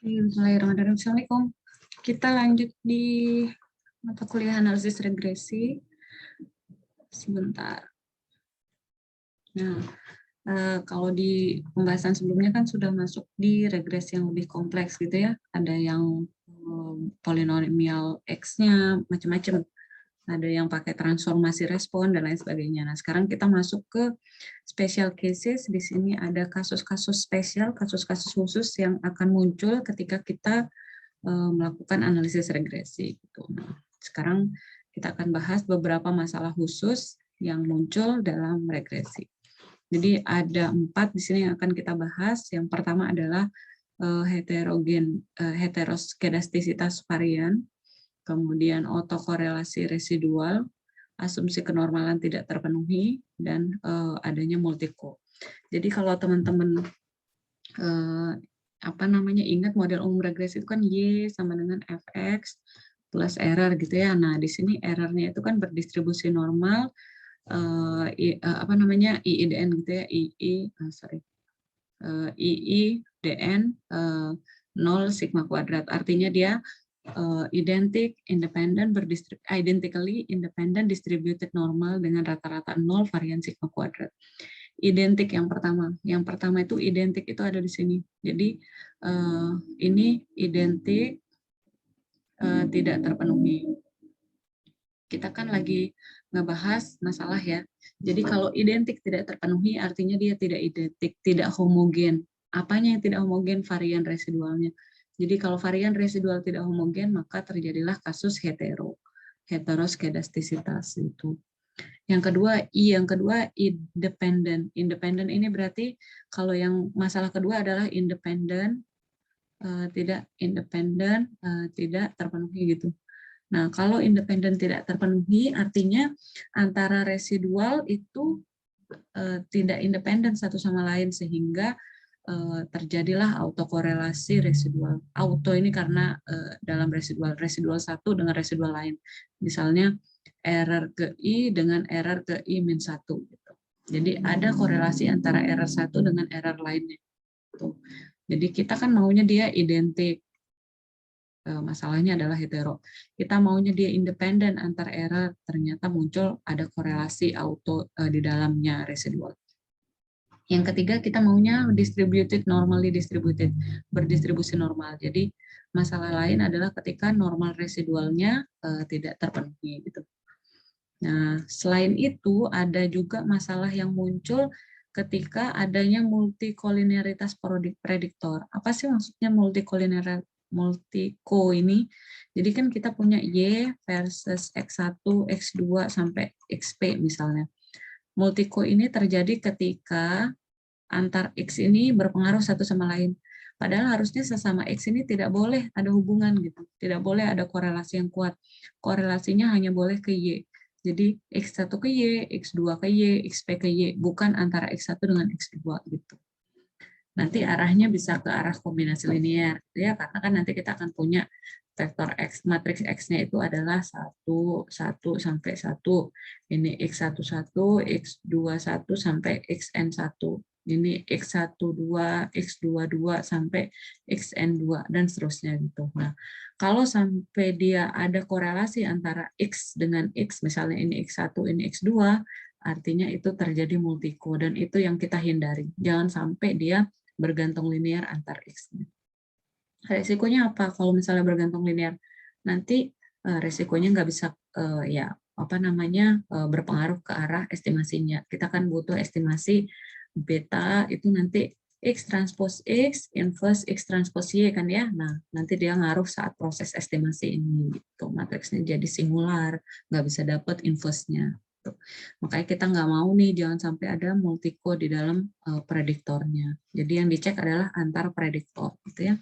Bismillahirrahmanirrahim. Assalamualaikum. Kita lanjut di mata kuliah analisis regresi. Sebentar. Nah, kalau di pembahasan sebelumnya kan sudah masuk di regresi yang lebih kompleks gitu ya. Ada yang polinomial X-nya macam-macam. Ada yang pakai transformasi respon dan lain sebagainya. Nah, sekarang kita masuk ke special cases. Di sini ada kasus-kasus spesial, kasus-kasus khusus yang akan muncul ketika kita melakukan analisis regresi. Gitu. Nah, sekarang kita akan bahas beberapa masalah khusus yang muncul dalam regresi. Jadi ada 4 di sini yang akan kita bahas. Yang pertama adalah heteroskedastisitas varian, kemudian autokorelasi residual, asumsi kenormalan tidak terpenuhi, dan adanya multiko. Jadi kalau teman-teman ingat model umum regresi itu kan Y sama dengan Fx plus error gitu ya. Nah, di sini errornya itu kan berdistribusi normal IIDN gitu ya, IIDN 0 sigma kuadrat. Artinya dia identically independent distributed normal dengan rata-rata 0 varian sigma kuadrat. Identik yang pertama. Yang pertama itu identik itu ada di sini. Jadi ini identik tidak terpenuhi. Kita kan lagi ngebahas masalah ya. Jadi kalau identik tidak terpenuhi artinya dia tidak identik, tidak homogen. Apanya yang tidak homogen? Varian residualnya. Jadi kalau varian residual tidak homogen maka terjadilah kasus heteroskedastisitas itu. Yang kedua independent. Independent ini berarti kalau yang masalah kedua adalah independent tidak terpenuhi gitu. Nah, kalau independen tidak terpenuhi artinya antara residual itu tidak independen satu sama lain sehingga terjadilah autokorelasi residual. Auto ini karena dalam residual satu dengan residual lain. Misalnya error ke I dengan error ke I-1 gitu. Jadi ada korelasi antara error satu dengan error lainnya. Tuh. Jadi kita kan maunya dia identik. Masalahnya adalah hetero. Kita maunya dia independen antar error, ternyata muncul ada korelasi auto di dalamnya residual. Yang ketiga kita maunya distributed normally distributed, berdistribusi normal. Jadi masalah lain adalah ketika normal residualnya tidak terpenuhi gitu. Nah, selain itu ada juga masalah yang muncul ketika adanya multikolineritas prediktor. Apa sih maksudnya multiko ini? Jadi kan kita punya Y versus X1, X2 sampai XP misalnya. Multiko ini terjadi ketika antar X ini berpengaruh satu sama lain. Padahal harusnya sesama X ini tidak boleh ada hubungan gitu. Tidak boleh ada korelasi yang kuat. Korelasinya hanya boleh ke Y. Jadi X1 ke Y, X2 ke Y, XP ke Y, bukan antara X1 dengan X2 gitu. Nanti arahnya bisa ke arah kombinasi linear ya, karena kan nanti kita akan punya vektor X, matriks X-nya itu adalah 1, 1 sampai 1. Ini X11, X21 sampai Xn1. Ini X12, X22 sampai Xn2 dan seterusnya gitu. Nah, kalau sampai dia ada korelasi antara X dengan X, misalnya ini X1, ini X2, artinya itu terjadi multiko dan itu yang kita hindari. Jangan sampai dia bergantung linear antar X-nya. Resikonya apa kalau misalnya bergantung linear? Nanti resikonya nggak bisa berpengaruh ke arah estimasinya. Kita kan butuh estimasi beta itu nanti X transpose X inverse X transpose Y kan ya. Nah, nanti dia ngaruh saat proses estimasi ini gitu. Matriksnya jadi singular, nggak bisa dapat inverse-nya. Gitu. Makanya kita nggak mau nih jangan sampai ada multiko di dalam prediktornya. Jadi yang dicek adalah antar prediktor gitu ya.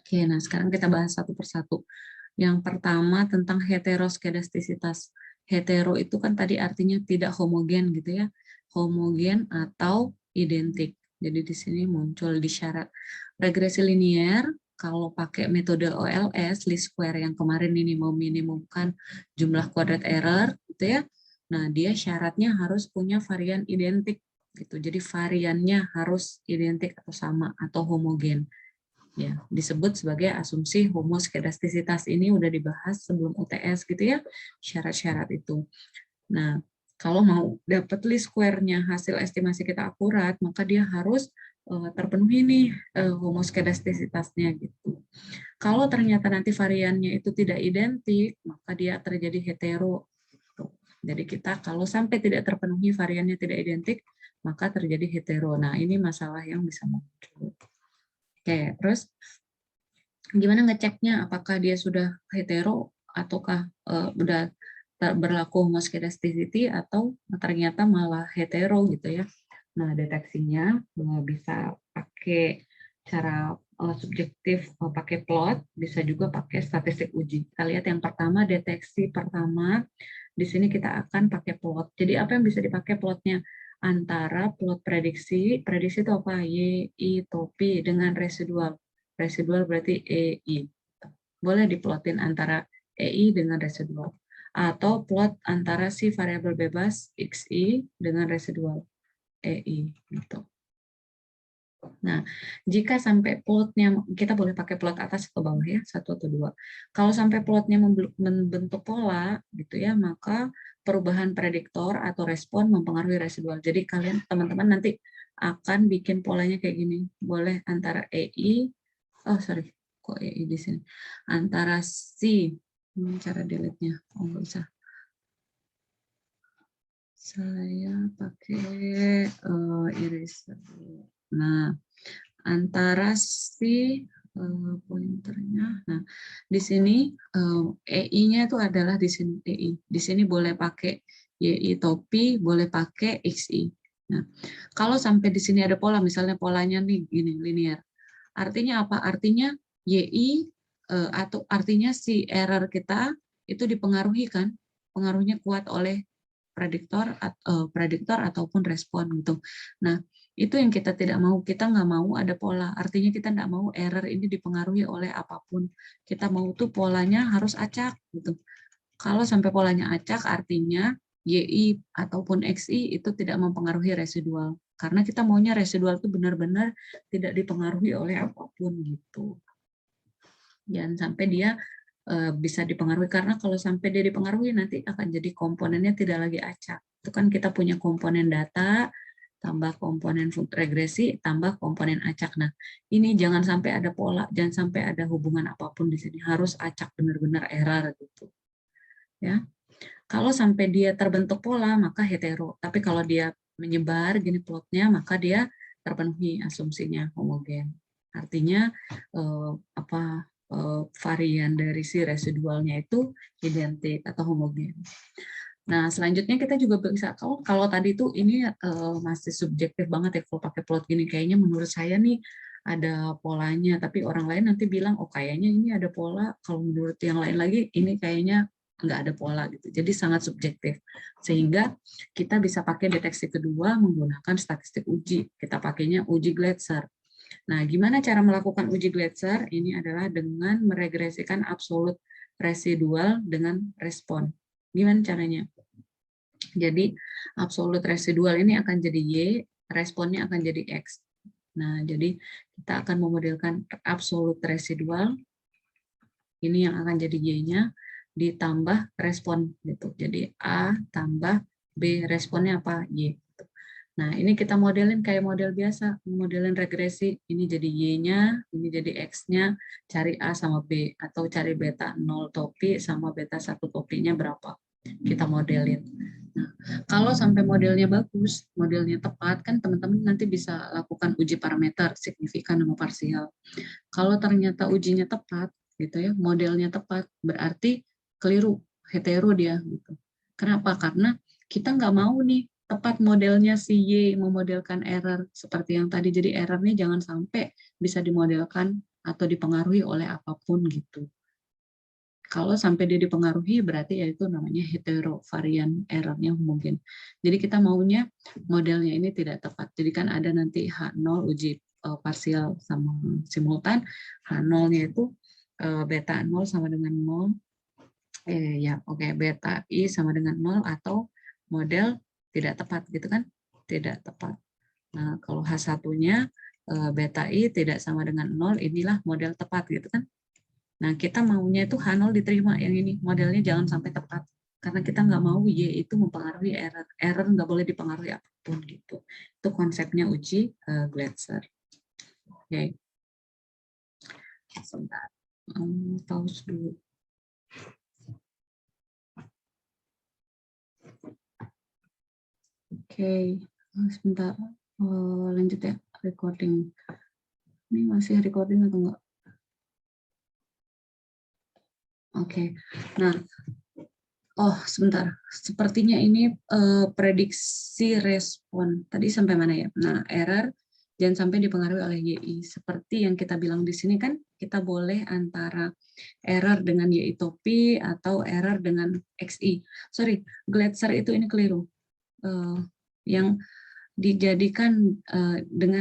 Oke, nah sekarang kita bahas satu persatu. Yang pertama tentang heteroskedastisitas. Hetero itu kan tadi artinya tidak homogen gitu ya. Homogen atau identik. Jadi di sini muncul di syarat regresi linear. Kalau pakai metode OLS, least square yang kemarin ini meminimumkan jumlah kuadrat error gitu ya. Nah, dia syaratnya harus punya varian identik gitu. Jadi variannya harus identik atau sama atau homogen. Ya, disebut sebagai asumsi homoskedastisitas. Ini udah dibahas sebelum UTS gitu ya, syarat-syarat itu. Nah, kalau mau dapat least square-nya hasil estimasi kita akurat, maka dia harus terpenuhi nih homoskedastisitasnya gitu. Kalau ternyata nanti variannya itu tidak identik, maka dia terjadi hetero. Jadi kita kalau sampai tidak terpenuhi variannya tidak identik, maka terjadi hetero. Nah, ini masalah yang bisa muncul. Oke, terus gimana ngeceknya apakah dia sudah hetero ataukah udah berlaku homoskedasticity atau ternyata malah hetero gitu ya. Nah, deteksinya bisa pakai cara subjektif, pakai plot, bisa juga pakai statistik uji. Kita lihat yang pertama, deteksi pertama. Di sini kita akan pakai plot. Jadi apa yang bisa dipakai plotnya? Antara plot prediksi itu apa? Y, I, topi dengan residual. Residual berarti EI. Boleh diplotin antara EI dengan residual. Atau plot antara si variabel bebas XI dengan residual EI. Gitu. Nah, jika sampai plotnya, kita boleh pakai plot atas atau bawah ya, 1 atau 2. Kalau sampai plotnya membentuk pola, gitu ya, maka perubahan prediktor atau respon mempengaruhi residual. Jadi kalian, teman-teman nanti akan bikin polanya kayak gini. Boleh antara EI, kok EI di sini? Antara si, cara delete-nya, nggak usah. Saya pakai eraser. Nah, antara si pointernya. Nah, di sini EI-nya itu adalah di sini EI. Di sini boleh pakai YI topi, boleh pakai XI. Nah, kalau sampai di sini ada pola, misalnya polanya nih gini linear. Artinya apa? Artinya YI atau artinya si error kita itu dipengaruhi kan? Pengaruhnya kuat oleh prediktor ataupun respon gitu. Nah, itu yang kita tidak mau. Kita nggak mau ada pola. Artinya kita nggak mau error ini dipengaruhi oleh apapun. Kita mau tuh polanya harus acak gitu. Kalau sampai polanya acak, artinya YI ataupun XI itu tidak mempengaruhi residual. Karena kita maunya residual itu benar-benar tidak dipengaruhi oleh apapun gitu. Jangan sampai dia bisa dipengaruhi, karena kalau sampai dia dipengaruhi nanti akan jadi komponennya tidak lagi acak. Itu kan kita punya komponen data, tambah komponen regresi, tambah komponen acak. Nah, ini jangan sampai ada pola, jangan sampai ada hubungan apapun di sini. Harus acak benar-benar error gitu. Ya. Kalau sampai dia terbentuk pola, maka hetero. Tapi kalau dia menyebar gini plotnya, maka dia terpenuhi asumsinya homogen. Artinya varian dari si residualnya itu identik atau homogen. Nah, selanjutnya kita juga bisa, kalau tadi itu ini masih subjektif banget ya, kalau pakai plot gini, kayaknya menurut saya nih ada polanya, tapi orang lain nanti bilang, oh kayaknya ini ada pola, kalau menurut yang lain lagi, ini kayaknya nggak ada pola gitu. Jadi sangat subjektif. Sehingga kita bisa pakai deteksi kedua menggunakan statistik uji. Kita pakainya uji Glatzer. Nah, gimana cara melakukan uji Glatzer? Ini adalah dengan meregresikan absolut residual dengan respon. Gimana caranya? Jadi, absolut residual ini akan jadi Y, responnya akan jadi X. Nah, jadi kita akan memodelkan absolut residual, ini yang akan jadi Y-nya, ditambah respon. Gitu. Jadi, A tambah B, responnya apa? Y. Nah, ini kita modelin kayak model biasa, modelin regresi. Ini jadi Y-nya, ini jadi X-nya, cari A sama B, atau cari beta 0 topi sama beta 1 topinya berapa. Kita modelin. Nah, kalau sampai modelnya bagus, modelnya tepat, kan teman-teman nanti bisa lakukan uji parameter, signifikan sama parsial. Kalau ternyata ujinya tepat, gitu ya, modelnya tepat, berarti keliru, hetero dia. Gitu. Kenapa? Karena kita nggak mau nih tepat modelnya si Y memodelkan error seperti yang tadi. Jadi errornya jangan sampai bisa dimodelkan atau dipengaruhi oleh apapun gitu. Kalau sampai dia dipengaruhi berarti ya itu namanya hetero, varian errornya mungkin. Jadi kita maunya modelnya ini tidak tepat. Jadi kan ada nanti H0 uji parsial sama simultan. H0-nya itu beta 0 sama dengan 0. Beta I sama dengan 0 atau model tidak tepat gitu kan? Tidak tepat. Nah, kalau H1-nya beta I tidak sama dengan 0, inilah model tepat gitu kan. Nah, kita maunya itu H0 diterima, yang ini modelnya jangan sampai tepat. Karena kita nggak mau Y itu mempengaruhi error. Error nggak boleh dipengaruhi apapun gitu. Itu konsepnya uji Glatzer. Oke. Sebentar. Pause dulu. Oke. Sebentar. Lanjut ya, recording. Ini masih recording atau enggak? Oke. Nah, sebentar. Sepertinya ini prediksi respon. Tadi sampai mana ya? Nah, error jangan sampai dipengaruhi oleh YI. Seperti yang kita bilang di sini kan, kita boleh antara error dengan YI topi atau error dengan XI. Sorry, Glatzer itu ini keliru. Yang dijadikan dengan